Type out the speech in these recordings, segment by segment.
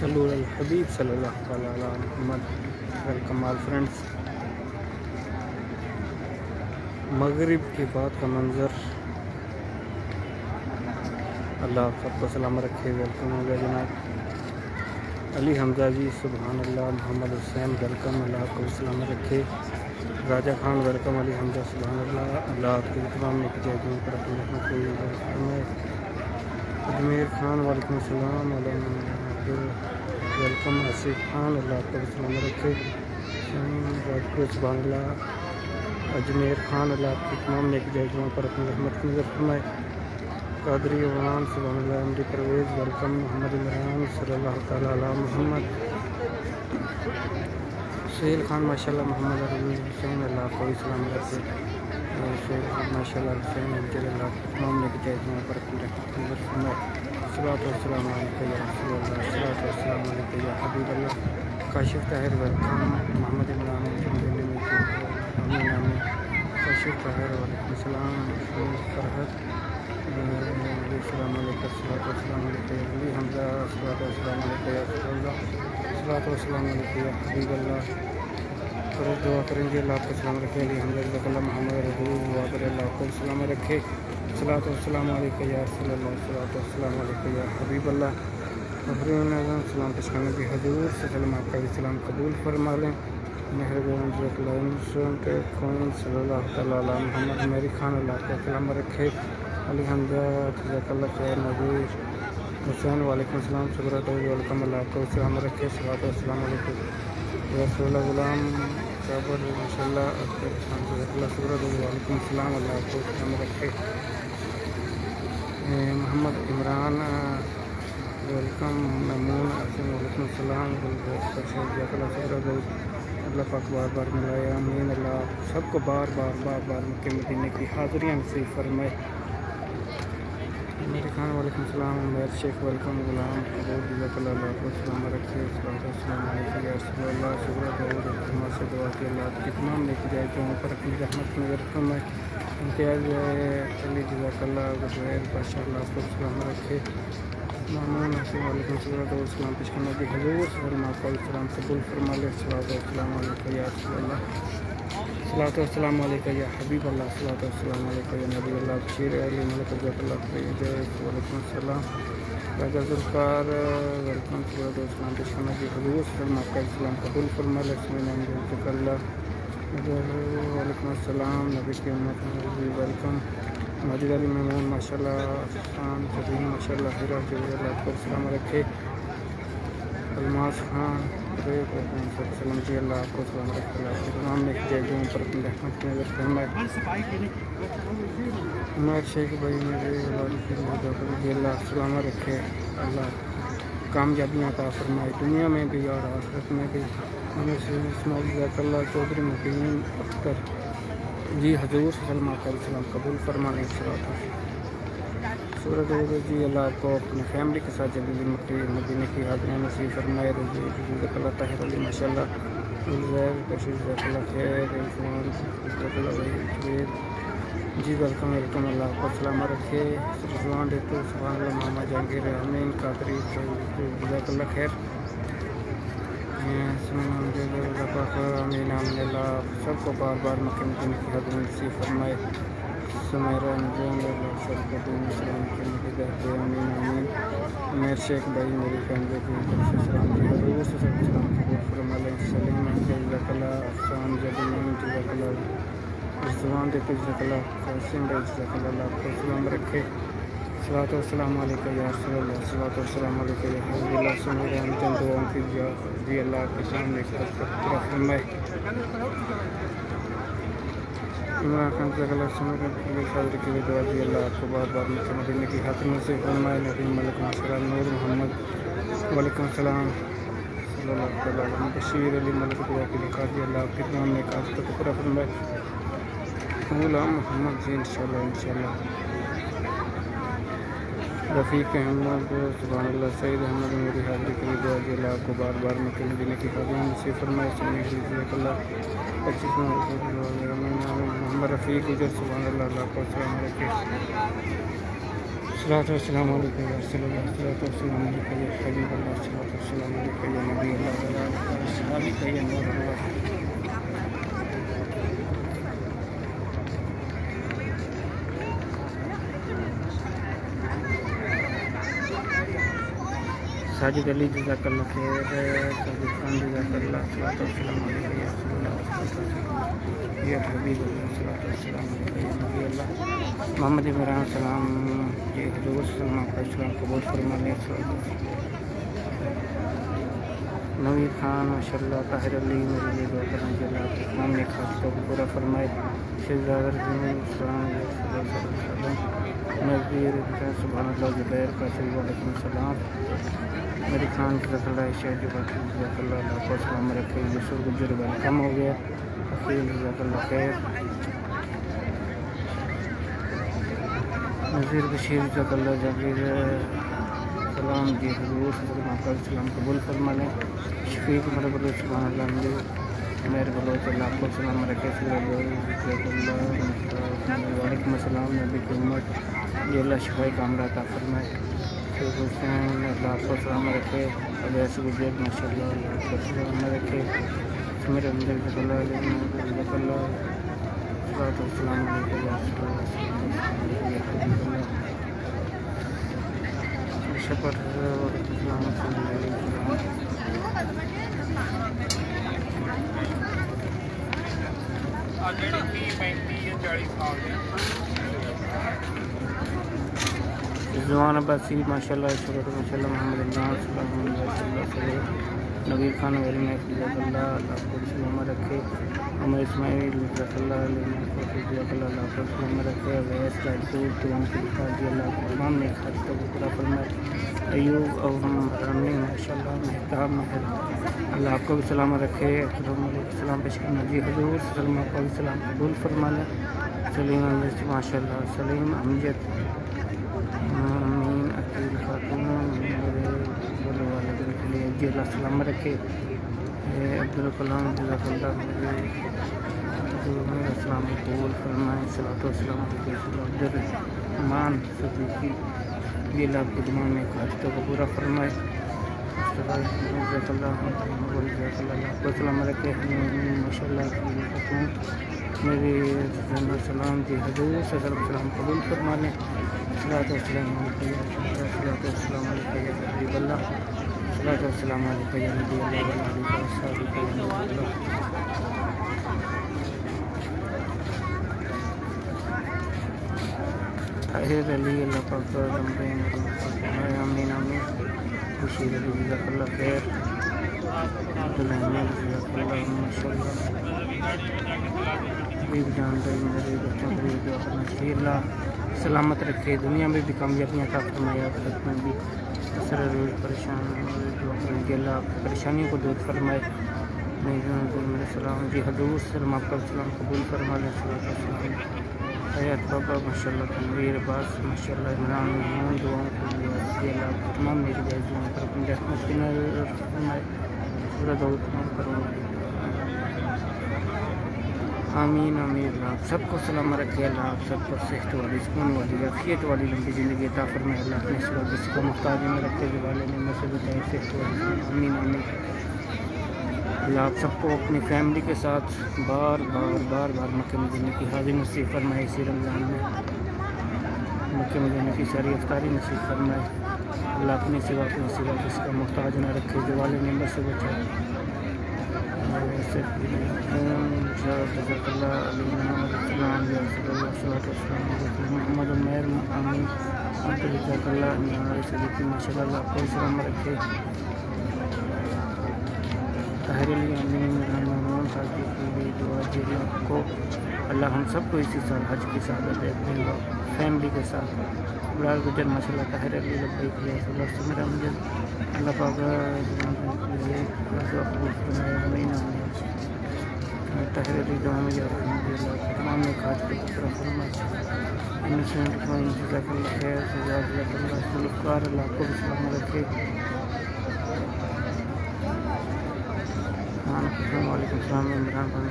صلو علی الحبیب صلی اللہ تعالیٰ علی محمد۔ Welcome all friends. مغرب کے بعد کا منظر، اللہ آپ سب کو سلامت رکھے۔ ویلکم ہو گیا جناب علی حمزہ جی، سبحان اللہ۔ محمد حسین ویلکم، اللہ آپ کو سلامت رکھے۔ راجہ خان ویلکم، علی حمزہ سبحان اللہ، اللہ آپ کے تمام نیک جائزوں پر اپنی رحمت کو۔ اجمیر خان وعلیکم السلام، ویلکم۔ آصف خان، اللہ آپ کو سلامت رکھے۔ راجپور سبحان اللہ۔ اجمیر خان، اللہ آپ کی تمام نیک جائزوں پر اپنی رحمت کی نظر فرمائے۔ قادری عوان سبحان اللہ۔ امری پرویز ویلکم۔ محمد عمران صلی اللہ تعالیٰ علی محمد۔ سہیل خان ماشاء اللہ۔ محمد عربی حسین، اللہ آپ کو بھی سلامت رکھے۔ سہیل خان ماشاء اللہ حسین اللہ آپ کی تمام نیک جائزوں پر اپنی رحمت کی نظر فرمائے۔ صلاۃ والسلام علیکہ یا رسول اللہ، صلاۃ والسلام علیکہ یا حبیب اللہ۔ کاشف طاہر ویلکم۔ محمد عمران امین امین۔ کاشف طاہر وعلیکم السلام۔ فرحت السلام علیکم، صلاۃ والسلام علیکہ یا علی حمزہ، صلاۃ والسلام علیکہ یا رسول اللہ، صلاۃ والسلام علیکہ یا حبیب اللہ۔ روز دعا کریں گے، اللہ آپ کو سلام رکھے۔ علی حمزہ جزاک اللہ۔ محمد رضول وابر، اللہ آپ کو سلام رکھے۔ صلاۃ والسلام علیکہ یا رسول اللہ، صلاۃ والسلام علیکہ یا حبیب اللہ۔ مفرین اعظم سلام پیش کرنے کی حضور سے سلام، آپ کا بھی سلام قبول فرما لیں۔ مہربان جزاک اللہ خوین صلی اللہ تعالیٰ علی محمد۔ میری خان، اللہ آپ کا سلام رکھے۔ علی حمزہ جزاک اللہ خیر۔ نبی حسین وعلیکم السلام، شکر ویلکم، اللہ آپ کو سلام رکھے۔ صلاۃ والسلام علیکم یا رسول اللہ۔ غلام کابر ماشاء اللہ، جزاک اللہ شکر وعلیکم السلام، اللہ آپ کو سلام رکھے۔ محمد عمران ویلکم۔ ممنون عاصم وعلیکم السلام، جزاک اللہ شکر۔ اللہ پاک بار بار ملائے، آمین۔ اللہ آپ سب کو بار بار مکہ مدینے کی حاضریاں نصیب فرمائے۔ میرے خان وعلیکم السلام۔ عمیر شیخ ویلکم۔ غلام قبول جزاک اللہ، اللہ آپ کو سلام رکھے۔ صلاۃ والسلام علیکہ یا رسول اللہ، شکر سے دعا کہ اللہ آپ کی تمام نیک جائزوں پر اپنی رحمت کی نظر فرمائے۔ امتیاز علی جزاک اللہ غزیر بادشاہ، اللہ آپ کو سلام رکھے۔ مامون حسین وعلیکم السلام پیش کرنا بھی حضور سلم، آپ کا سلام قبول فرما لے۔ صلاۃ والسلام علیکہ یا رسول اللہ، صلاۃ والسلام علیکہ یا حبیب اللہ، صلاۃ والسلام علیکہ یا نبی اللہ۔ بشیر علی ملک جزاک اللہ خیر، وعلیکم السلام۔ راجہ ذوالفقار ویلکم، صلاۃ والسلام پیش کرنا بھی حضور سلم، آپ کا سلام قبول فرما لے۔ سمین جزاک اللہ، وعلیکم السلام۔ نبی کی امت ویلکم۔ ماجد علی ممون ماشاء اللہ۔ افسان سلیم ماشاء اللہ، ہیرا جزاک اللہ آپ کو سلام رکھے۔ الماس خان وسلم جی، اللہ آپ کو سلام رکھے۔ اللہ کے تمام نیک جائزوں پر اپنی رحمت کی نظر فرمائے۔ عمیر شیخ بھائی میرے جی، اللہ سلامت رکھے، اللہ کامیابیاں عطا فرمائے دنیا میں بھی اور آخرت میں بھی۔ جزاک اللہ۔ چودھری مقیم اختر جی، حضور سلم آپ کا سلام قبول فرمانے۔ سورج جی، اللہ آپ کو اپنی فیملی کے ساتھ جلیل مکہ مدینے کی حاضریاں نصیب فرمائے۔ جزاک اللہ طاہر علی ماشاء اللہ، جزاک اللہ خیر۔ جزاک اللہ جی، ویلکم، اللہ آپ کو سلامت رکھے۔ رضوان ڈیٹو سبحان اللہ۔ محمد جہانگیر امین قادری جزاک اللہ خیر۔ امین امین، اللہ سب کو بار بار مکہ مدینے کی حاضری نصیب فرمائے۔ سمیرہ نظام اللہ سب کو دین اسلام کے نجات دے، امین امین۔ عمیر شیخ بھائی میری فیملی کی طرف سے سلام جی، حضور سے سب سلام قبول فرما لیں۔ سلیم جزاک اللہ۔ افسان جبین جزاک اللہ۔ رضوان دیتے جزاک اللہ۔ قاسم بھائی جزاک اللہ، اللہ آپ کو سلام رکھے۔ صلاۃ والسلام علیکہ یا رسول اللہ، صلاۃ والسلام علیکہ یا حبیب اللہ۔ سمیرہ چند دعاؤں کی جی، اللہ آپ کے سامنے پورا فرمائے۔ عمران خان جزاک اللہ حاضری کی دعا دی، اللہ آپ کو بار بار مکہ مدینے کی حاضریوں سے فرمائے۔ نبی ملک ماشاء اللہ نور محمد وعلیکم السلام صلی اللہ تعالیٰ علیہ۔ بشیر علی ملک دعا کی لکھا دی، اللہ آپ کی تمام نیک حاجتوں کو پورا فرمائے۔ غلام محمد جی انشاء اللہ۔ رفیق احمد سبحان اللہ۔ سعید احمد میری حاضری کے لیے دعا دی، اللہ آپ کو بار بار مکہ مدینے کی حاضریوں نصیب فرمائے۔ جزاک اللہ۔ 25 محمد رفیق اجر سبحان اللہ، اللہ کو سلام رکھے۔ الصلاۃ والسلام علیکم یا رسول اللہ، الصلاۃ والسلام علیکم یا حبیب اللہ، الصلاۃ والسلام علیکم یا نبی اللہ وعلی آلہ وصحبہ یا نور اللہ۔ ساجد علی جزاک اللہ خیر، ساجد خان جزاک اللہ، الصلاۃ والسلام علیکم یا رسول اللہ، الصلاۃ والسلام یا حبیب اللہ، الصلاۃ والسلام علیکم یا نبی اللہ۔ محمد عمران سلام جی حضور سلام کا اسلام قبول فرما لیں۔ نویر خان ماشاء اللہ، طاہر علی میرے لیے دعا کریں کہ اللہ کے تمام نیک خواہشوں کو پورا فرمائے۔ شہزاد السلام نذیر سبحان اللہ زبیر قاسم وعلیکم السلام۔ میری خان جزاک اللہ، شہد جزاک اللہ، اللہ کو سلام رکھے۔ یوسف گجر ویلکم ہو گیا، حفیظ جزاک اللہ خیر۔ نذیر بشیر جزاک اللہ، جاوید سلام جی حضور آپ کا سلام قبول فرما لیں۔ شفیق میرے بلو سبحان اللہ مجھے میرے بلوچ اللہ آپ کو سلام رکھے۔ جزاک اللہ وعلیکم السلام۔ نبی کی امت یہ اللہ شفاء کامرہ عطا فرمائے۔ شیخ حسین اللہ آپ کو سلام رکھے۔ اویس گجر ماشاء اللہ اللہ آپ کو سلام رکھے۔ میرے اندر جزاک اللہ جزاک اللہ، السلام علیکم یا رسول اللہ، یا حبیب اللہ۔ شکر السلام علیکم۔ زبان عباسی ماشاء اللہ، شکر ماشاء اللہ۔ محمد عمران السلام نبیر خان ویری محفوظ جزاک اللہ، اللہ کو سلام رکھے۔ عمر اسماعیل جزاک اللہ جزاک اللہ، اللہ کو سلام رکھے۔ اویس راجپوت تو ان کی جی اللہ کو تمام نیک خواہشوں کو پورا فرمائے۔ ایوب رمی ماشاء اللہ، مہتاب مہر اللہ آپ کو بھی سلام رکھے۔ السلام علیکم سلام پیش کرنا جی حضور سلام آپ کو بھی سلام قبول فرما لیں۔ سلیم ماشاء اللہ، سلیم امجد امین عقیل خاتون میرے بولے والدین کے لیے جی اللہ سلام رکھے۔ عبدالکلام جزاک اللہ میرا سلام قبول فرمائیں۔ صلاۃ والسلام علیکم۔ عبدالرحمان صدیقی جی اللہ آپ کی تمام نیک خواہشوں کو پورا فرمائے۔ جزاک اللہ جزاک اللہ، آپ کو سلام رکھے۔ ماشاء اللہ میری سلام جی حضور سلام قبول فرما لیں۔ صلاۃ والسلام علیکم، صلاۃ والسلام علیکم یا حبیب اللہ، صلاۃ والسلام علیکم یا نبی اللہ وعلی آلہ وصحبہ یا نور اللہ۔ طاہر علی اللہ پاک رمضان آمین آمین۔ بشیر علی جزاک اللہ خیر۔ عبدالحمید جزاک اللہ ماشاء اللہ۔ حبیب جان بھائی میرے بچوں کے لیے دعا کرنا چاہیے، اللہ سلامت رکھے، دنیا میں بھی کامیابیاں عطا فرمائے، آخرت میں بھی اثر روز پریشان دعا کریں کہ اللہ پریشانیوں کو دور فرمائے۔ میرے سلام جی حضور سلام آپ کا سلام قبول فرما لیں۔ حیات بابا ماشاء اللہ، تنویر عباس ماشاء اللہ، عمران محمود دعاؤں کے لیے اللہ تمام میری جائز دعاؤں پر اپنی رحمت کی نظر فرمائے۔ پورا دعا تمام کروں آمین آمین۔ اللہ سب کو سلام رکھے، اللہ آپ سب کو صحت والی سکون والی عافیت والی لمبی زندگی عطا فرمائے۔ اللہ اپنے سوا کسی کو محتاج نہ رکھے، جو والے نے سے بتائے صحت والی آمین آمین۔ اللہ آپ سب کو اپنی فیملی کے ساتھ بار مکہ مدینہ کی حاضری نصیب فرمائے۔ اسی رمضان میں مکہ مدینہ کی ساری افطاری نصیب فرمائے۔ اللہ اپنے سوا کسی کا محتاج نہ رکھے، جو والے نعمت سے بچائے۔ جزاک اللہ السلام یا رسول اللہ، صلاۃ والسلام علیکم۔ محمد عمیر آمین جزاک اللہ صدیقی ماشاء اللہ، اللہ کو سلام رکھے۔ طاہر علی آمین رحمان ساتھی کی بھی دعا جی اللہ کو، اللہ ہم سب کو اسی سال حج کی سعادت دے اپنی فیملی کے ساتھ۔ بلال گجر ماشاء اللہ، طاہر علی لبیک یا رسول اللہ، میرا مجھے اللہ پاک آمین آمین۔ طاہر علی دعا میں اللہ تمام نے خاص کے طرف فرمائے۔ جزاک اللہ خیر، جزاک اللہ گلوکار اللہ کو بھی سلام رکھے۔ وعلیکم السلام عمران خان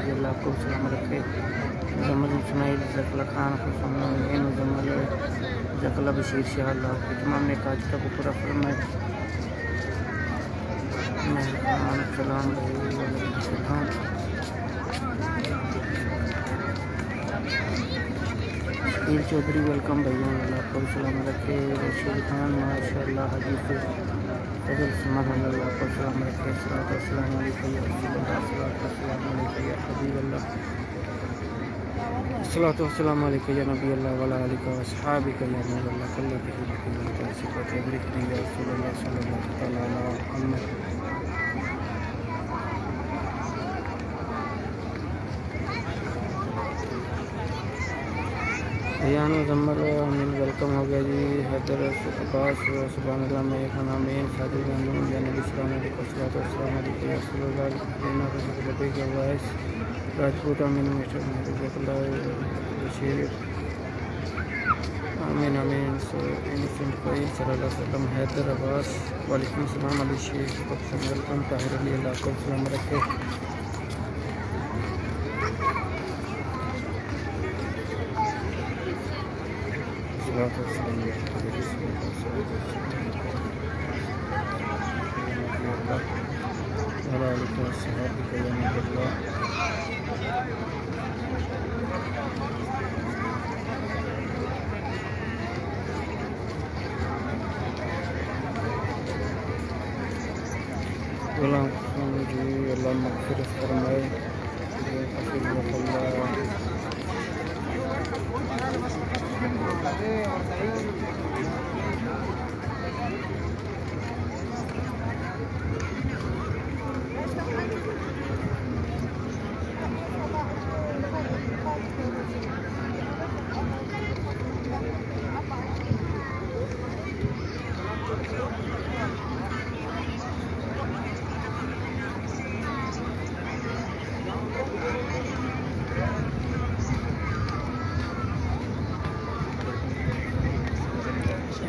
جی اللہ آپ کو بھی سلام رکھے۔ محمد اسماعیل جزاک اللہ خان کو سلام جزاک اللہ بشیر شاہ اللہ آپ کے تمام نیک حاجتوں کو پورا فرمائے. مہربان سلام بھائی وعلیکم السلام. شکیل چودھری ویلکم بھائی اللہ آپ کو بھی سلام رکھے. رشید خان ماشاء اللہ حاجی سے فضل سمد اللہ آپ کو سلام رکھے. صلاۃ والسلام علیکم یا رسول اللہ. صلاۃ والسلام علیکم یا حبیب اللہ. صلاۃ والسلام علیکم یا نبی اللہ وعلی آلہ و اصحابہ یا نور اللہ کلہ تحیۃ و تبریک یا رسول اللہ صلی اللہ تعالی علی محمد. ریان مزمل امین ویلکم ہو گیا جی. حیدر عباس سبحان اللہ میں ایک امین. صادق ممنون یا نبی السلام علیکم. صلاۃ والسلام علیکم یا رسول اللہ. دینا ربی کے وائس راجپوت امین مسٹر جزاک اللہ بشیر امین امین. سو انسنٹ کوئی صلی اللہ علیہ وسلم. حیدر عباس وعلیکم السلام. علی شیخ ویلکم. طاہر علی اللہ کو سلام رکھے. صلاۃ والسلام علیکم الصحابہ یا نبی اللہ. غلام خان جی اللہ مغفرت فرمائے.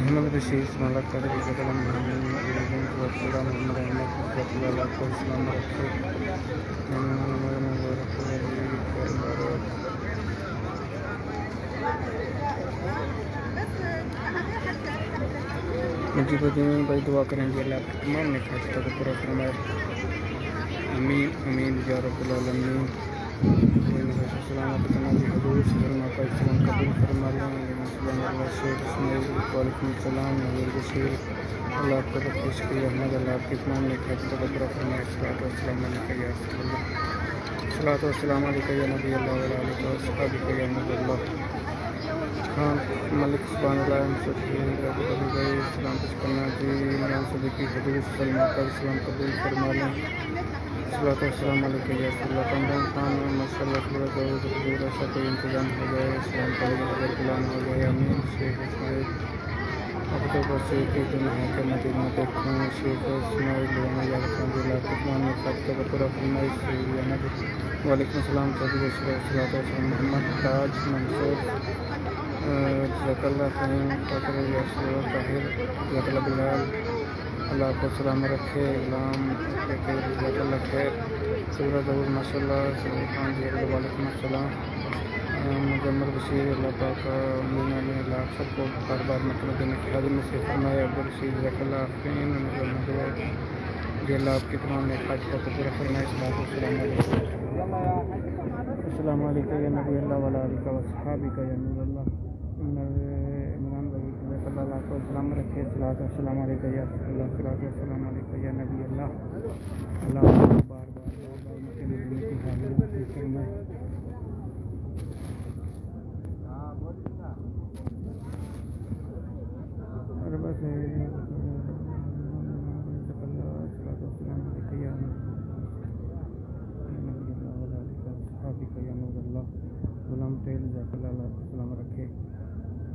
محمد بشیر اسماعیل قادری جزاک اللہ محمد اللہ کو اسلام رکھے. مجھے بدین بھائی دعا کریں گے اللہ آپ تمام نے خاصہ کو پورا فرمائے. امین امین یا رب العالمین. سلامت نبی حضور صلی اللہ علیہ وسلم قبول فرما لیں. وعلیکم السلام نظیر بشیر اللہ آپ کا بہت شکریہ. احمد اللہ آپ کے تمام نے خاصہ کو پورا فرمائے. صلاۃ والسلام علیکم یا رسول اللہ. صلاۃ والسلام علیکم یا نبی اللہ وعلی آلہ و اصحابہ یا نور اللہ. خان ملک سبحان اللہ سلام پیش کرنا جی. نام صدیقی حضور صلی اللہ علیہ وسلم قبول فرما لیں. صلاۃ والسلام علیکم یا رسول اللہ. کمران خان ماشاء اللہ پورا حضور ایسا کوئی انتظام ہو جائے. اسلام کا پلان ہو جائے. امین. شیخ اسماعیل اب تو بس ایک ہی دن ہے کہ مدینہ دیکھوں. شیخ اسماعیل یا رسول اللہ کتمان میں خاصہ کا پورا فرمائش. وعلیکم السلام. صلاۃ والسلام محمد تاج منصور جزاک اللہ خیر. طاہر جزاک اللہ بلال اللہ آپ کو سلام رکھے. غلام جزاک اللہ خیر. سورہ ظہور ماشاء اللہ. سلمان جی وعلیکم السلام. مجمر بشیر اللہ پاک مینا میں اللہ آپ سب کو بار بار مطلب دینے کی حاضر میں سے فرمائے. عبدالرشید جزاک اللہ خیر. جی اللہ آپ کے تمام نے خاصہ کو پورا فرمائے. السلام علیکم. السلام علیکم یا نبی اللہ وعلی آلہ و اصحابہ یا نور اللہ. عمران بھائی جزاک اللہ آپ کو سلام رکھے. صلاۃ والسلام علیکم یا رسول اللہ. صلاۃ والسلام علیکم یا نبی اللہ. اللہ آپ کو بار بار مطلب دینے کی حاضر میں سے فرمائے. غلام تیل جزاک اللہ سلام رکھے.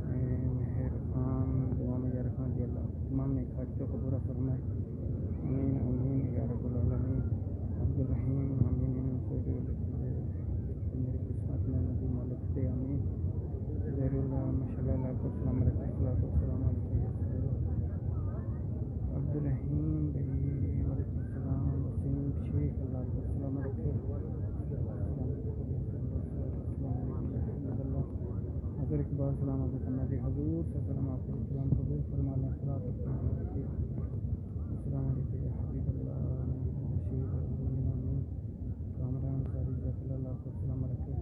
مہر خان غلام یار خان جی اللہ تمام نے خاصوں کو پورا فرمائے. امین امین یا رب العالمین. عبدالرحیم امین. میری قسمت میں نبی مالک دے. امین. زیر اللہ ماشاء اللہ آپ کو سلام رکھے. صلاۃ والسلام علیکم. عبدالرحیم بھائی وعلیکم السلام. وسیم شیخ اللہ کو سلام رکھے. اگر ایک بار سلام علیہ کرنا جی حضور سے سلام آپ کو سلام قبول فرما لیں السلام علیکم یا حبیب اللہ بشیر امین کامران ساری جزاک اللہ کو سلام رکھے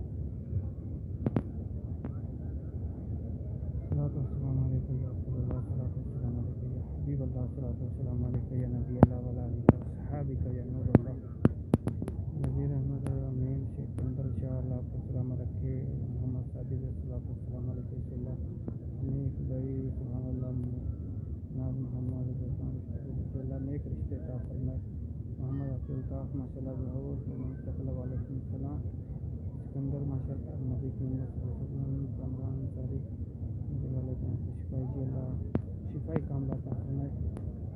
صلاۃ والسلام علیکم یا رسول اللہ صلاۃ والسلام علیکم یا حبیب اللہ صلاۃ والسلام علیکم یا نبی اللہ وعلی آلہ وصحبہ یا نور اللہ نذیر احمد امین سکندر شاہ اللہ کو سلام رکھے محمد صادق صلاۃ والسلام علیکم صلی اللہ نیک بھائی سبحان اللہ ناز محمد رسول اللہ نیک رشتے عطا فرمائے محمد عبد الطاف ماشاء اللہ ظہور مستقل وعلیکم السلام سکندر ماشاء اللہ نبی کی کامران ساری والدین کو شفائی جی اللہ شفائی کاملہ عطا فرمائے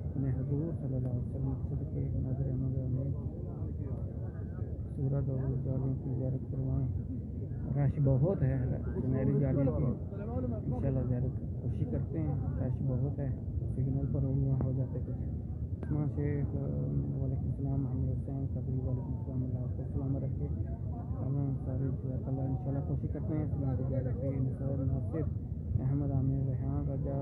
انہیں حضور صلی اللہ علیہ وسلم صدقے ناظر احمد امین سورج اور جالیوں کی زیارت کروائیں رش بہت ہے سنہری جالیوں کی انشاءاللہ زیارت کوشش کرتے ہیں رش بہت ہے سگنل پر وہاں ہو جاتے کچھ عثمان شیخ وعلیکم السلام محمد حسین قدری وعلیکم السلام اللہ کو سلام رکھے ساری جزاک اللہ انشاءاللہ کوشش کرتے ہیں سنہری جالیوں کی نصر ناصر احمد عامر ریحان رجا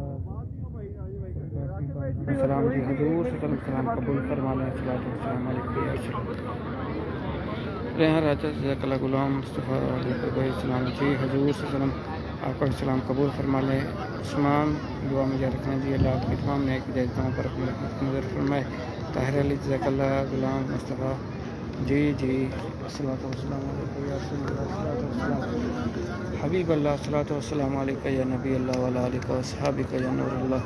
السلام جی حضور صلی اللہ علیہ وسلم قبول فرما لیں السلام علیکم ریحان راجہ جزاک اللہ غلام مصطفیٰ علیہ السلام جی حضور صلی اللہ علیہ وسلم آپ کا السلام قبول فرما لیں عثمان دعا میں یاد رکھنا جی اللہ آپ کی تمام نیک جائزوں پر اپنی رحمت نظر فرمائے طاہر علی جزاک اللہ غلام مصطفیٰ جی الصلاۃ والسلام علیکم یا رسول اللہ الصلاۃ والسلام حبیب اللہ الصلاۃ والسلام علیکم یا نبی اللہ وعلی آلہ وصحبہ یا نور اللہ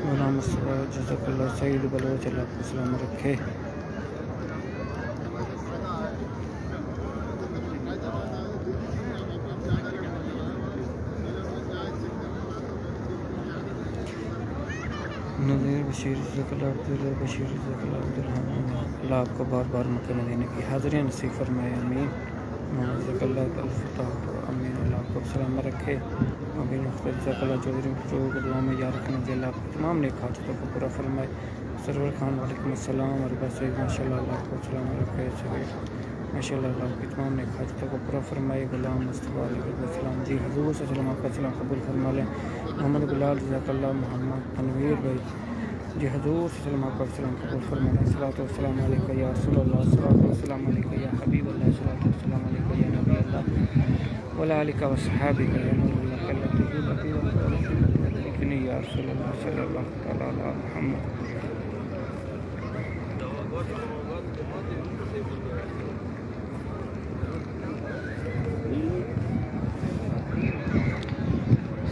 غلام مصطفیٰ جزاک اللہ سعید بلوچ اللہ کو سلام رکھے نذیر بشیر جزاک اللہ عبداللہ بشیر جزاک اللہ عبدالرحمن اللہ آپ کو بار بار مکہ مدینہ کی حاضری نصیب فرمائے امین محمد جزاک اللہ الفتح امین اللہ آپ کو سلام رکھے امین جزاک اللہ چودھری جو دعا میں یاد رکھنا جی اللہ آپ کو تمام نیک حاجتوں کو پورا فرمائے سرور خان وعلیکم السلام عربہ سعید ماشاء اللہ اللہ آپ کو سلام رکھے ماشاء اللہ اللہ آپ کی تمام نیک حاجتوں کو پورا فرمائے غلام مصطفیٰ علیہ السلام جی حضور صلی اللہ علیہ وسلم آپ کا سلام قبول فرما لیں محمد بلال جزاک اللہ محمد تنویر بھائی جی حضور صلی اللہ علیہ وسلم آپ کا سلام قبول فرما لیں صلاۃ والسلام علیکم یا رسول اللہ صلاۃ والسلام علیکم یا حبیب اللہ صلاۃ والسلام علیکم یا نبی اللہ وعلی آلہ وصحبہ یا نور اللہ لیکن یا رسول اللہ صلی اللہ تعالیٰ علی محمد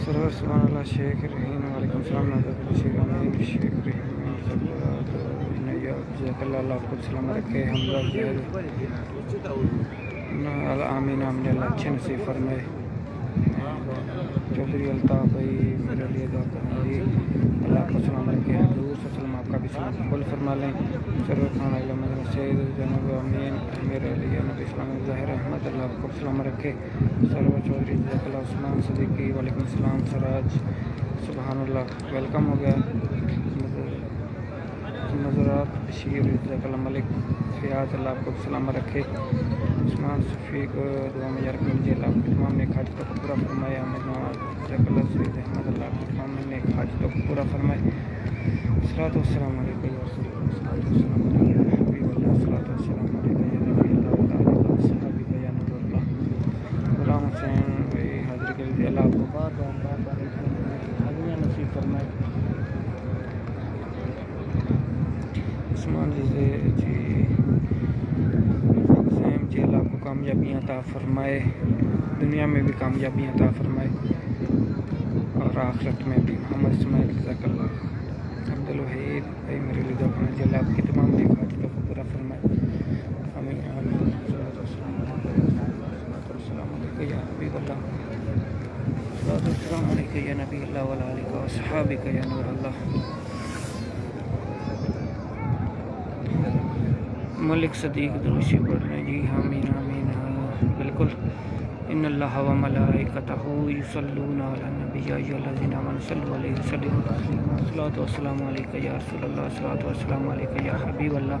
سرور سبحان اللہ شیخ رحیم وعلیکم السلام شیخ امین شیخ رحیم جزاک اللہ اللہ آپ کو سلام رکھے حمزہ آمین آمین اللہ اچھے نصیب فرمائے چودھری الطاف بھائی میرے لیے دعا کرنا جی اللہ آپ کو سلام رکھے حضور صلی اللہ علیہ وسلم آپ کا بھی سلام قبول فرما لیں سرور خان علم سید جناب امین میرے لیے نبی اسلام ظاہر احمد اللہ آپ کو سلام رکھے سرور چودھری جزاک اللہ عثمان صدیقی وعلیکم السلام سراج سبحان اللہ ویلکم ہو گیا نظرات بشیر جزاک اللہ ملک فیاض اللہ آپ کو سلام رکھے عثمان شفیق دعا میں یار کر اللہ آپ کی تمام نیک حاجتوں کو پورا فرمائے عامر نواز جزاک اللہ سید احمد اللہ آپ کی تمام نیک حاجتوں کو پورا فرمائے صلاۃ والسلام علیکم یا رسول اللہ صلاۃ والسلام علیکم یا حبیب اللہ صلاۃ والسلام علیکم یا نبی اللہ وعلی آلہ وصحبہ یا نور اللہ غلام حسین بھائی حاضری کے لیے اللہ آپ کو بار بار حاضریاں نصیب فرمائے عثمان جی جی اللہ کو کامیابیاں عطا فرمائے دنیا میں بھی کامیابیاں عطا فرمائے اور آخرت میں بھی محمد اسماعیل جزاک اللہ عبدالوحید بھائی میرے لیے دعا کرنا اللہ آپ کی تمام نیک حاجتوں کو پورا فرمائے آمین آمین السلام علیکم یا حبیب اللہ السلام علیکم یا نبی اللہ وعلی آلہ وصحبہ یا نور اللہ ملک صدیق دروشی پڑھ رہے ہیں جی آمین آمین بالکل ان اللہ و ملائکتہ یصلون علی النبی یا ایھا الذین آمنوا صلوا علیہ وسلموا تسلیما الصلاۃ والسلام علیک یا رسول اللہ الصلاۃ والسلام علیک یا حبیب اللہ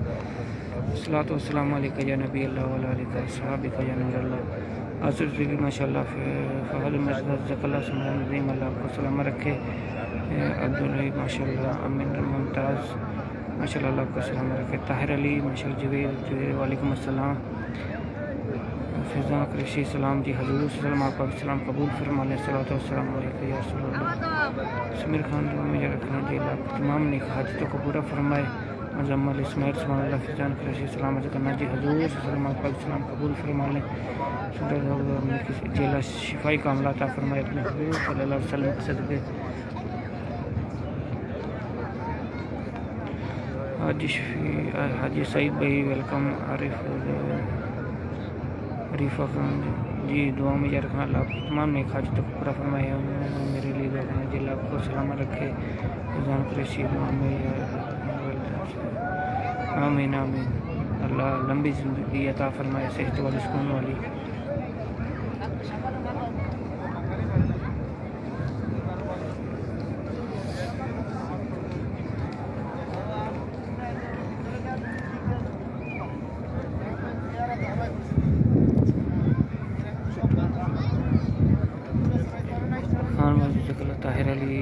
الصلاۃ والسلام علیک یا نبی اللہ وعلی آلہ وصحبہ یا نور اللہ آصف صدیقی ماشاء اللہ، فہد مرزا جزاک اللہ سمران ندیم اللہ آپ کو سلامت رکھے، عبدالرحیم ماشاء اللہ، امین ممتاز ماشاء اللہ آپ کو سلامت رکھے، طاہر علی ماشاء اللہ، جویر وعلیکم السلام، فیضان قریشی سلام جی، حضور وسلم آپ کا سلام قبول فرمائے، صلوات و السلام علیکم یا رسول اللہ، سمیر خان مجھے رکھنا جی اللہ تمام نیک حاجتوں کو پورا فرمائے، مزمل اسماعیل سبحان اللہ، فیضان قریشی سلام علیکم کرنا جی، حضور وسلم آپ کا سلام قبول فرمائے، جیلا شفائی کاملہ عطا فرمائے اپنے حضور صلی اللہ علیہ وسلم کے صدقے، حاجی سعید بھائی ویلکم، عریفہ خان جی دعا میں یا رکھنا اللہ تمام نیک حاجتوں کو پورا فرمائے، میرے لیے دعا کرنا جی اللہ آپ کو سلامت رکھے، فیضان قریشی دعا میں آمین آمین، اللہ لمبی زندگی عطا فرمائے، صحت والی سکون والی، خان جزاک اللہ، طاہر علی،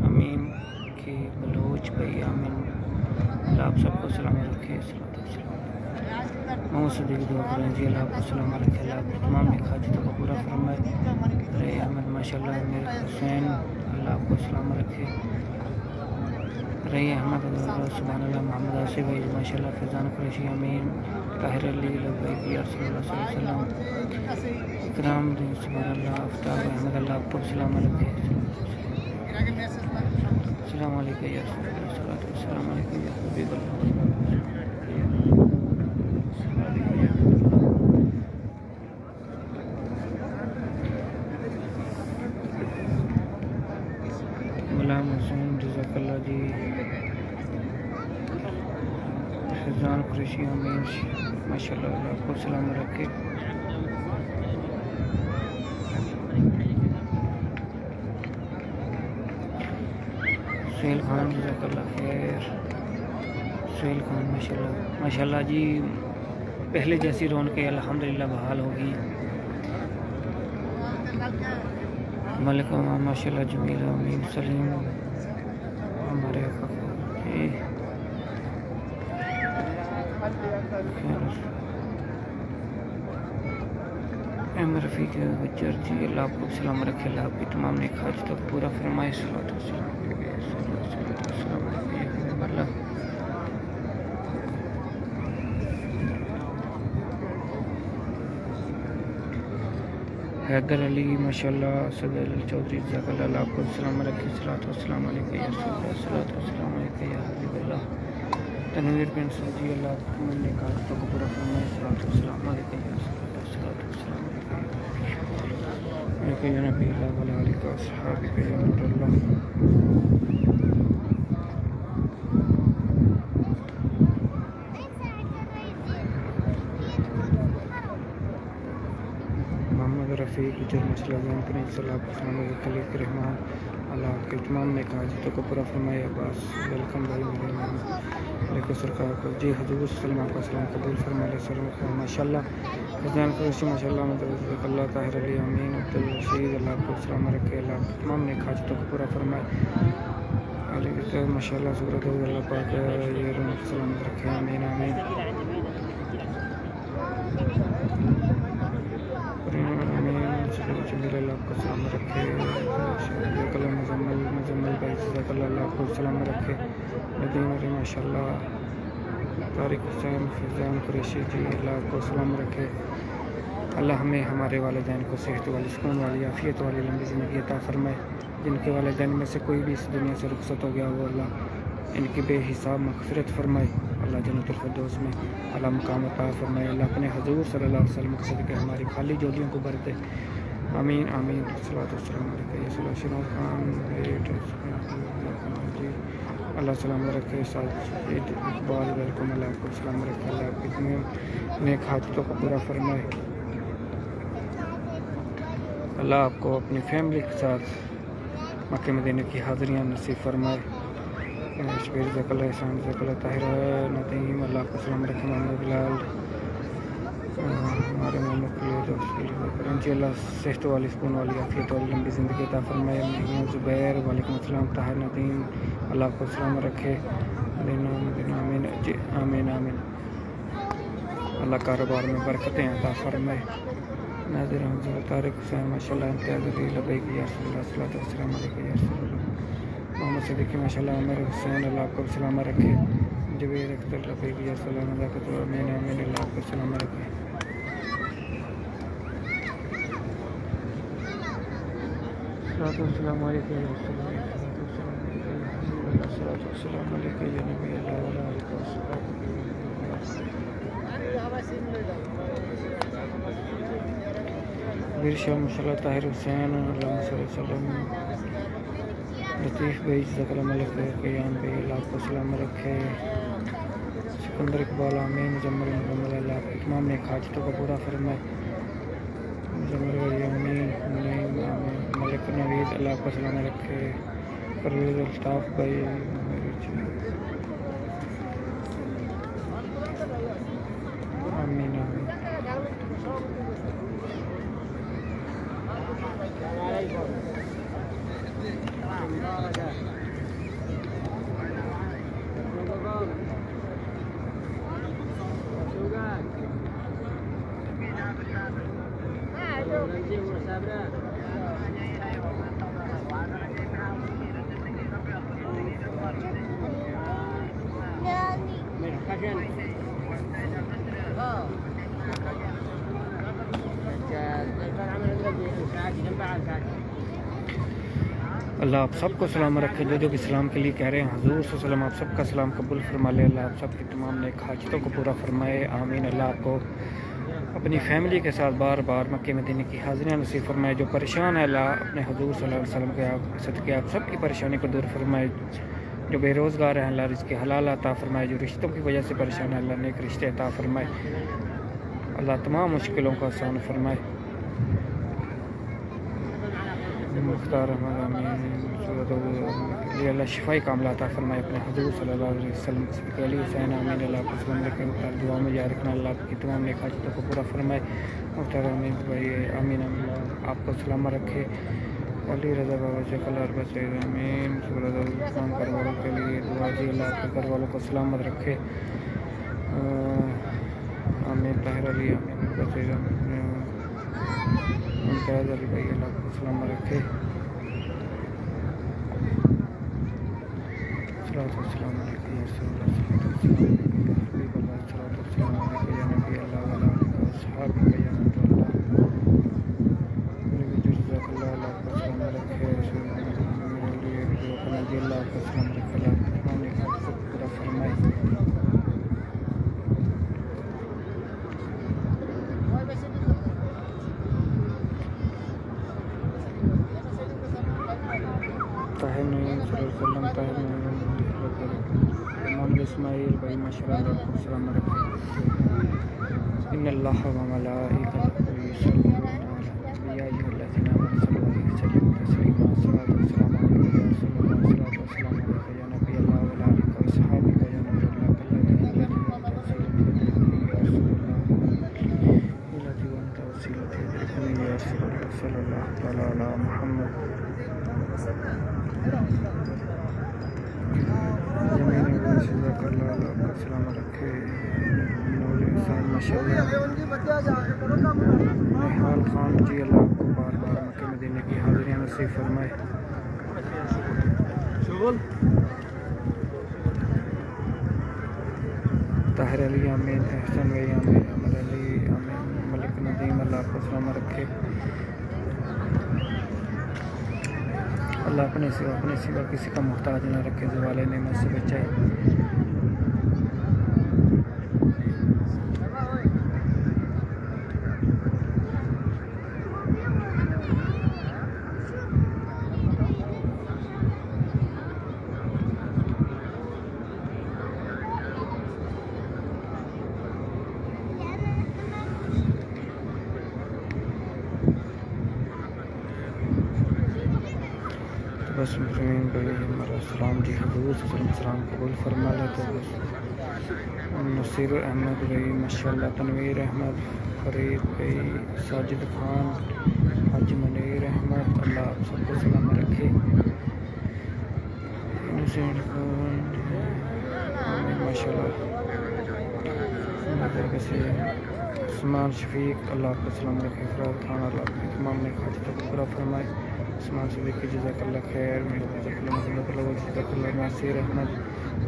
امین کی بلوچ بھائی آمین، اللہ آپ سب کو سلامت رکھے، محمد صدیق دعا کریں جی اللہ آپ کو سلامت رکھے، اللہ آپ تمام نیک حاجتوں کو پورا فرمائے، رے احمد ماشاء اللہ، امیر حسین اللہ آپ کو سلامت رکھے، رے احمد سبحان اللہ، محمد آصف بھائی ماشاء اللہ، فیضان قریشی امین، طاہر علی لبیک یا رسول اللہ صلی اللہ علیہ وسلم، اکرام دین سبحان اللہ، آفتاب احمد اللہ آپ کو سلامت رکھے، السلام علیکم یا رسول اللہ، صلوات و السلام علیکم یا حبیب اللہ، غلام حسین جزاک اللہ جی، فیضان قریشی امین ماشاء اللہ، اللہ آپ کو سلامت رکھے، سہیل خان جزاک اللہ خیر، سہیل خان ماشاء اللہ جی، پہلے جیسی رونقیں الحمدللہ بحال ہوگی، ملک ماشاء اللہ، جمیل امین سلیم ہمارے جی، احمد رفیق بچر جی اللہ آپ کو سلام رکھے، اللہ آپ کی تمام نیک حاجتوں کو پورا فرمائے، صلوات و السلام علیکم اللہ، حیدر علی ماشاء اللہ، صدر چودھری جزاک اللہ، اللہ آپ کو سلام رکھے، صلوات و السلام علیکم یا رسول اللہ، صلوات و السلام علیکم یا حبیب اللہ، تنویر بن سعودی اللہ آپ کی تمام نیک حاجتوں کو پورا فرمائے، صلوات و السلام علیکم یا رسول اللہ، صلوات و السلام علیکم یا نبی اللہ وعلی آلہ و اصحابہ یا نور اللہ، محمد رفیق جو مسئلہ جان کریں صلی اللہ علیہ وسلم، خلیق رحمان اللہ آپ کے تمام نیک حاجتوں کو پورا فرمائے، عباس ویلکم بھائی میرے علیکم سرکار کو جی، حضور صلی اللہ علیہ وسلم قبول فرمائے، سلام ماشاء اللہ، فیضان قریشی ماشاء اللہ، مدرسہ اللہ، طاہر علی امین عبدالرشید اللہ آپ کو سلام رکھے، اللہ آپ کے تمام نیک حاجتوں کو پورا فرمائے، علیہ ماشاء اللہ، صورت اللہ پاک یہ رونق سلامت رکھے، آمین آمین، جمیل اللہ آپ کو سلام رکھے، جزاک اللہ، مزمل بھائی جزاک اللہ، اللہ آپ کو سلام رکھے، ندیم علی ماشاء اللہ، طارق حسین فیضان قریشی جی اللہ آپ کو سلام رکھے، اللہ ہمیں ہمارے والدین کو صحت والی سکون والی عافیت والی لمبی زندگی عطا فرمائے، جن کے والدین میں سے کوئی بھی اس دنیا سے رخصت ہو گیا وہ اللہ ان کی بے حساب مغفرت فرمائے، اللہ جنت الفردوس میں اللہ مقام عطا فرمائے، اللہ اپنے حضور صلی اللہ علیہ وسلم کے صدقے ہماری خالی جولیوں کو بھر دے، آمین آمین، صلوات و السلام علیکم، شناز خان جی اللہ سلامت رکھے، ساجد اقبال ویلکم، اللہ آپ کو سلامت رکھے، اللہ آپ کی تمام نیک حاجتوں کو پورا فرمائے، اللہ آپ کو اپنی فیملی کے ساتھ مکہ مدینہ کی حاضریاں نصیب فرمائے، شبیر جزاک اللہ، احسان جزاک اللہ، طاہر ندیم اللہ آپ کو سلام رکھے، محمد بلال ہمارے محمد کے لیے دوست کے لیے انشاءاللہ صحت والی سکون والی عافیت والی لمبی زندگی عطا فرمائے. میاں زبیر وعلیکم السلام. طاہر ندیم اللہ کو سلام رکھے. آمین آمین آمین. اللہ کاروبار میں برکتیں عطا فرمائے. ناظر حضور طارق حسین ماشاء اللہ امتیاز علی لبیک یا رسول اللہ صلی اللہ علیہ وسلم یا رسول اللہ. محمد صدیقی ماشاء اللہ عمر حسین اللہ آپ کو سلامت رکھے. جبیر اختر لبیک یا رسول اللہ مذاکت آمین آمین اللہ آپ کو سلامت رکھے. السلام علیکم یا رسول اللہ. السلام علیکم یا نبی اللہ وعلیہ آلہ وصحبہ. شاہ ماشاء اللہ. طاہر حسین اللہم صلی اللہ علیہ وسلم. لطیف بھائی جزاک اللہ ملک قیام بھائی اللہ آپ کو سلامت رکھے. سکندر اقبال آمین. مجمل محمد اللہ آپ کی تمام نیک حاجتوں کو پورا فرمائے. مجمل بھائی امین ملک نوید اللہ آپ کو سلامت رکھے. پرویز الطاف بھائی آمین آمین. اللہ آپ سب کو سلام رکھے. جو بھی سلام کے لیے کہہ رہے ہیں حضور صلی اللہ علیہ وسلم آپ سب کا سلام قبول فرما لے. اللہ آپ سب کی تمام نیک حاجتوں کو پورا فرمائے. آمین. اللہ آپ کو اپنی فیملی کے ساتھ بار بار مکہ مدینہ کی حاضریاں نصیب فرمائے. جو پریشان ہے اللہ اپنے حضور صلی اللہ علیہ وسلم کے صدقے آپ سب کی پریشانی کو دور فرمائے. جو بے روزگار ہیں اللہ رزق حلال عطا فرمائے. جو رشتوں کی وجہ سے پریشان ہے اللہ نیک رشتے عطا فرمائے. اللہ تمام مشکلوں کو آسان فرمائے. مختار احمد آمین. اللہ شفائی کاملہ عطا فرمائے اپنے حضور صلی اللہ علیہ وسلم کے علی حسین آمین. اللہ کو سلام رکھے. دعا میں یاد رکھنا اللہ کی تمام نیک حاجتوں کو پورا فرمائے. مختار آمین بھائی آمین اللہ آپ کو سلامت رکھے. علی رضا بابا جک اللہ عربہ سید آمین. سورج الاسلام گھر والوں کے لیے دعا جی اللہ آپ کے گھر والوں کو سلامت رکھے. آمین. طاہر علی آمین عربہ سید امتیاز علی بھائی اللہ کو سلامت رکھے. السلام علیکم یا رسول اللہ حبیب اللہ السلام علیکم یا نبی اللہ وعلیہ آلہ وصحبہ یا نور اللہ. جزاک اللہ اللہ کو سلامت رکھے. رسول اللہ کو سلامت رکھے. اللہ تمام نیک حاجتوں کو پورا فرمائے. طاہر نعیم صلی اللہ علیہ وسلم. طاہر نعیم محمد اسماعیل بھائی ماشاء اللہ آپ کو سلام رکھے. ان اللہ و ملائکتہ یصلون علی النبی یا ایھا الذین آمنوا صلوا علیہ وسلم تسلیما. الصلاۃ والسلام علیک یا رسول اللہ. الصلاۃ والسلام علیک یا نبی اللہ وعلی آلہ وصحبہ یا نور اللہ. صلی اللہ تعالی علی محمد. جزاک اللہ اللہ کا سلام رکھے. نور انسان ماشاء اللہ. نحال خان جی اللہ آپ کو بار بار مکہ مدینہ کی حاضریاں نصیب فرمائے. طاہر علی آمین. احسن بھائی آمین. احمد علی آمین. ملک ندیم اللہ آپ کو سلامت رکھے. اللہ اپنے سوا کسی کا محتاج نہ رکھے. زوال نعمت سے بچائے. بس مسلمین بھائی ہمارا سلام جی حضور صلی اللہ علیہ وسلم قبول فرما لیتے. بس نصیر احمد بھائی ماشاءاللہ، تنویر احمد، فرید بھائی، ساجد خان، حج منیر احمد، اللہ آپ سب کو سلامت رکھے۔ انوسینٹ خان ماشاءاللہ، سے عثمان شفیق، اللہ آپ کو سلام رکھے۔ فراد خان، اللہ آپ کی تمام نیک حاجتوں کو پورا فرمائے۔ عثمان صدیقی، جزاک اللہ خیر، جزاک اللہ ناصر احمد،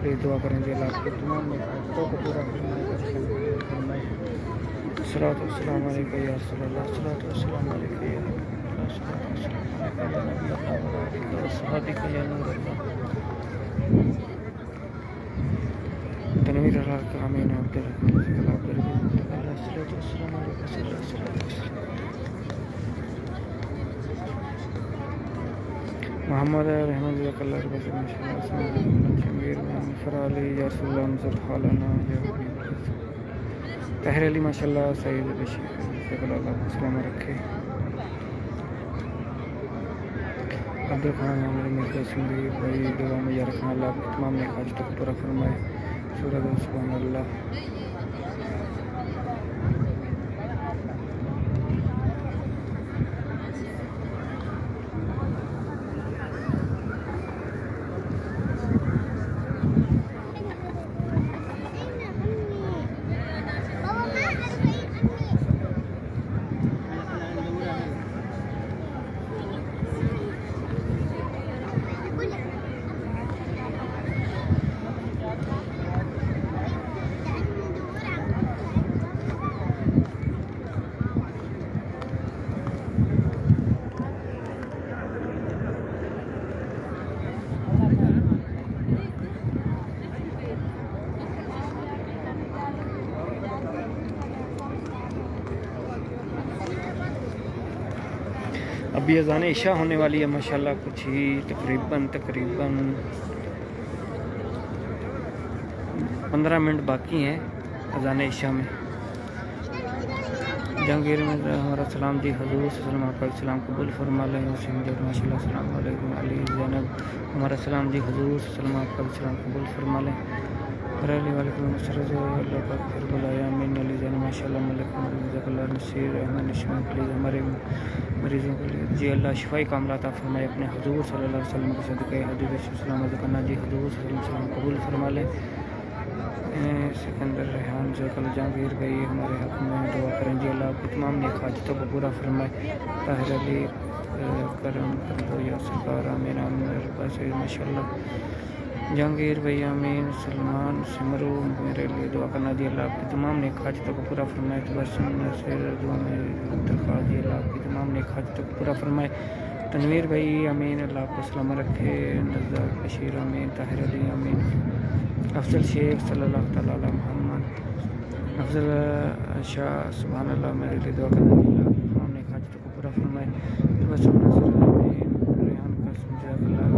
پلیز دعا کریں گے اللہ آپ کی تمام نیک حاجتوں کو پورا فرمائے۔ صلاۃ والسلام علیکہ یا رسول اللہ، صلاۃ والسلام علیکہ یا حبیب اللہ، صلاۃ والسلام علیکہ یا نبی اللہ و آلہ و صحبہ یا نور اللہ۔ تنویر اللہ کا امین عبد الرحمن، صلاۃ والسلام علیکہ صلی اللہ علیہ وسلم۔ محمد رحمۃ جزاک اللہ رب شمیر فرالی یا رسول اللہ انصر حالنا یا حبیب اللہ۔ طاہر علی ماشاءاللہ، سعید بشیر جزاک اللہ کو سلام رکھے۔ عبدالخان عامر مرزا شمیر بھائی، دعا میں یا رکھنا، اللہ آپ کی تمام نیک حاجتوں کو پورا فرمائے۔ سورہ سبحان اللہ۔ ابھی اذان عشاء ہونے والی ہے ماشاءاللہ، کچھ ہی تقریباً 15 منٹ باقی ہیں اذان عشاء میں۔ جہانگیر میں ہمارا سلام جی حضور صلی اللہ علیہ وسلم آپ کا سلام قبول فرما لیں۔ ماشاء اللہ، السلام علیکم علی زینب، ہمارا سلام جی حضور صلی اللہ علیہ وسلم آپ کا سلام قبول فرما لیں۔ علی وعلیکم السلام، اللہ کا پھر بلایا امین علی زینب ماشاء اللہ، ملک جزاک اللہ نصیر احمد نشان، پلیز ہمارے مریضوں کے لیے جی اللہ شفائی کاملات عطا فرمائے، اپنے حضور صلی اللہ علیہ وسلم کے صدقے حبیب سلامت کرنا جی حضور صلی اللہ علیہ وسلم قبول فرما لیں۔ سکندر ریحان جزاک اللہ، جہانگیر بھائی ہمارے حق میں دعا کریں جی اللہ آپ کی تمام نیک حاجتوں کو پورا فرمائے۔ طاہر علی کرم کر دو یا سرکار، آمین آمین ماشاء اللہ۔ جہانگیر بھائی آمین۔ سلمان سمرو میرے لیے دعا کرنا جی اللہ آپ کی تمام نیک حاجتوں کو پورا فرمائے۔ تبسم نصیر دعا میں درخواست جی اللہ آپ کی تمام نیک حاجتوں کو پورا فرمائے۔ تنویر بھائی آمین، اللہ آپ کو سلامت رکھے۔ نزار بشیر آمین۔ طاہر علی آمین۔ افضل شیخ صلی اللہ تعالیٰ علیہ محمد۔ افضل شاہ سبحان اللہ، میرے لیے دعا کرنا جی اللہ آپ کی تمام نیک حاجتوں کو پورا فرمائے۔ تبسم نصیر آمین۔ ریحان قاسم جزاک اللہ،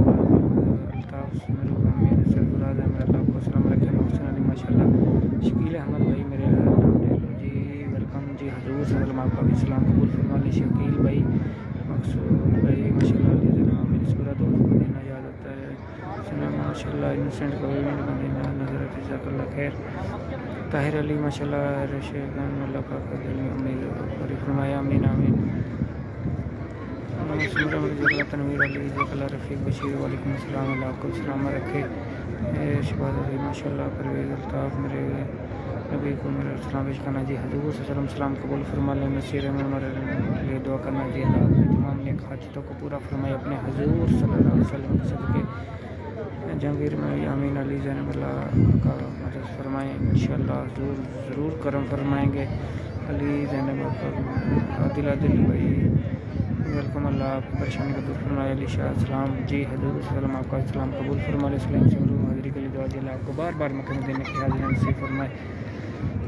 الطاف سمرو آمین۔ سرفراز احمد، اللہ آپ کو سلامت رکھے۔ محسن علی ماشاء اللہ۔ شکیل احمد بھائی میرے نام لے لو جی، ویلکم جی حضور صلی اللہ علیہ وسلم آپ کا بھی سلام قبول فرما لی۔ شکیل بھائی، مقصود بھائی ماشاء اللہ، علی زینب آمین۔ سورہ دوست مدینہ یاد آتا ہے سنا ماشاء اللہ۔ انوسینٹ گورنمنٹ مدینہ نظر جزاک اللہ خیر۔ طاہر علی ماشاء اللہ، رشید اللہ پاک کا دل میں امید پوری فرمایا، امین آمین۔ تنویر علی جزاک اللہ، رفیق بشیر وعلیکم السلام، اللہ آپ کو سلامت رکھے۔ شباد علی ماشاء اللہ، پرویز الطاف میرے نبی کو میرا سلام پیش کرنا جی حضور صلی اللہ علیہ وسلم سلام قبول فرما لیں۔ نصیر احمد ہمارے لیے دعا کرنا جی اللہ آپ کی تمام نیک حاجتوں کو پورا فرمائے، اپنے حضور صلی اللہ علیہ وسلم کے صدقے۔ جہانگیر میں آمین علی زینب، اللہ کا مدد فرمائیں انشاءاللہ، ضرور کرم فرمائیں گے۔ علی زینب کا عادل بھائی ویلکم، اللہ آپ کی پریشانی کو دور فرمائے۔ علی شاہ السلام جی حضور صلی اللہ علیہ وسلم آپ کا سلام قبول فرما لے۔ سلیم سمرو حاضری کے لیے دعا جی اللہ آپ کو بار بار مکہ مدینہ کی حاضری نصیب فرمائے۔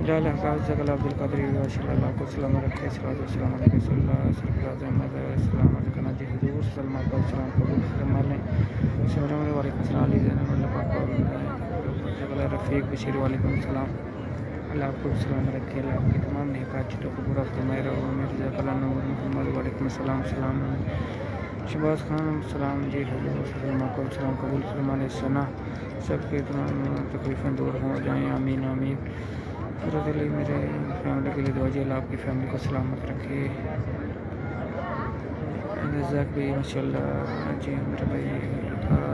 جلال حقاق جزاک اللہ، عبدالقادری ماشاء اللہ، اللہ آپ کو سلامت رکھے۔ صلاۃ والسلام علیکہ صلی اللہ سرفراز احمد سلامت کرنا جی حضور صلی اللہ علیہ وسلم آپ کا سلام قبول فرما لیں۔ وعلیکم السلام علی زینب، اللہ پاک جزاک اللہ، رفیق بشیر وعلیکم السلام، اللہ آپ کو سلامت رکھے، اللہ آپ کی تمام نیک حاجتوں کو پورا فرمائے۔ رہو جزاک اللہ، نور محمد وعلیکم السلام، سلام شہباز خان السلام جی حضور کو السلام قبول فرمانے ثنا سب کے تمام تکلیفیں دور ہو جائیں آمین آمین. حضرت علی میرے فیملی کے لیے دعا جی اللہ آپ کی فیملی کو سلامت رکھے. رزاق بھائی ماشاء اللہ جی میرے بھائی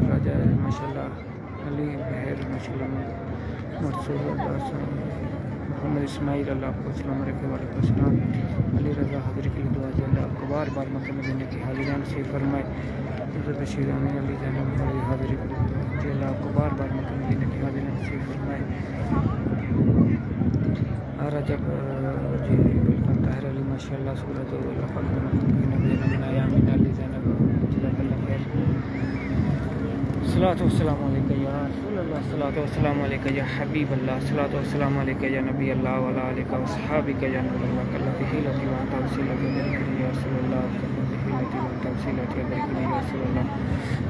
راجا ماشاء اللہ علی بہر ماشاء اللہ مرسول اللہ محمد اسماعیل اللہ آپ کو سلام رکھے. وعلیکم السلام. علی رضا حاضری کے لیے دعا جی اللہ آپ کو بار بار مکہ مدینہ کی حاضریاں نصیب فرمائے. حضرت رشید امین علی جانب حاضری کے لیے دعا جی اللہ آپ کو بار بار مکہ مدینہ کی حاضریاں نصیب فرمائے. رجب جی ویلکم. طاہر علی ماشاء اللہ صورت اللہ پاک نے منایا امین علی زینب جزاک اللہ خیر. صلاۃ والسلام علیکہ یا رسول اللہ صلاۃ والسلام علیکہ یا حبیب اللہ صلاۃ والسلام علیکہ یا نبی اللہ وعلی آلہ وصحابہ یا نور اللہ کلہ تحیلۃ و توصیلۃ یا رسول اللہ تحیلۃ و توصیلۃ یا رسول اللہ.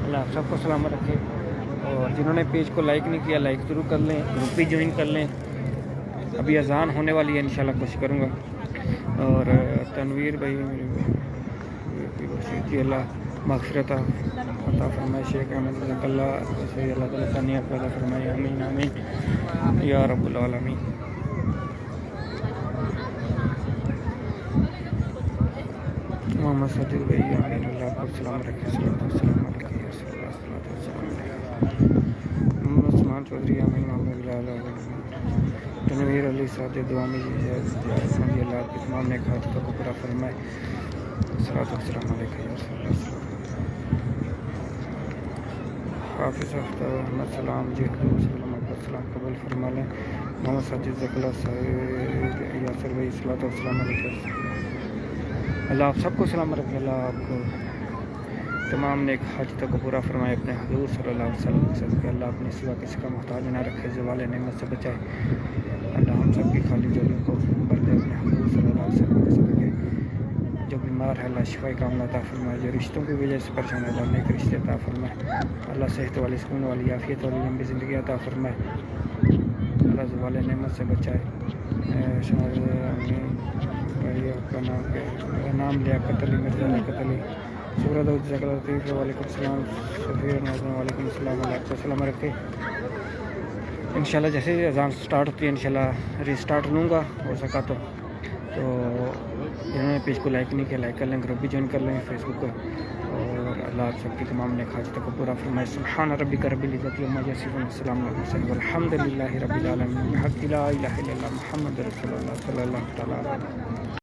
اللہ آپ سب کو سلامت رکھے. اور جنہوں نے پیج کو لائک نہیں کیا لائک ضرور کر لیں. گروپ بھی جوائن کر لیں. ابھی اذان ہونے والی ہے انشاءاللہ کوشش کروں گا. اور تنویر بھائی جی اللہ مغفرت عطا فرمائے. شیخ احمد رضا اللہ صلی اللہ تعالیٰ ثانیہ پیدا فرمائے آمین آمین یا رب العالمین. محمد سجد بھائی آمین اللہ آپ کو سلام رکھے. صلاۃ والسلام علیکہ یا رسول اللہ صلاۃ والسلام علیکہ. محمد عثمان چودھری آمین محمد بلال تنویر علی صاحب دعا میں جی اللہ آپ کے تمام نیک حاجتوں کو پورا فرمائے. صلاۃ والسلام علیکہ یا رسول اللہ. حافظ اختر احمد سلام جی حضور صلی اللہ علیہ وسلم قبول فرما لیں. محمد ساجد ذکلا صاحب یاسر بھائی صلاۃ والسلام علیکہ. اللہ آپ سب کو سلامت رکھے. اللہ آپ کو تمام نیک حاجتوں کو پورا فرمائے اپنے حضور صلی اللہ علیہ وسلم کے صدقے. اللہ اپنے سوا کسی کا محتاج نہ رکھے. زوال نعمت سے بچائے. اللہ ہم سب کی خالی جولیوں کو بھر دے اپنے حضور صلی اللہ علیہ وسلم کے صدقے. جو بیمار ہے اللہ شفاء کاملہ عطا فرمائے. جو رشتوں کی وجہ سے پریشان ہے اللہ نیک رشتے عطا فرمائے. اللہ صحت والی سکون والی عافیت والی لمبی زندگی عطا فرمائے. اللہ زوال نعمت سے بچائے. نام لیاقت علی مرزا لیاقت علی سورت جزاک اللہ لطیف. وعلیکم السلام سفیر ناظرین وعلیکم السلام. اللہ کو سلام رکھے. انشاءاللہ جیسے ہی اذان سٹارٹ ہوتی ہے انشاءاللہ ریسٹارٹ لوں گا ہو سکا تو جنہوں نے پیج کو لائک نہیں کیا لائک کر لیں. گروپ بھی جوائن کر لیں فیس بک کو. اور اللہ آپ سب کی تمام نیک حاجتوں کو پورا فرمائے. سبحان ربک رب العزت عما یصفون والسلام علی المرسلین والحمد للہ رب العالمین. بحق لا الہ الا اللہ محمد رسول اللہ صلی اللہ تعالیٰ علیہ وسلم.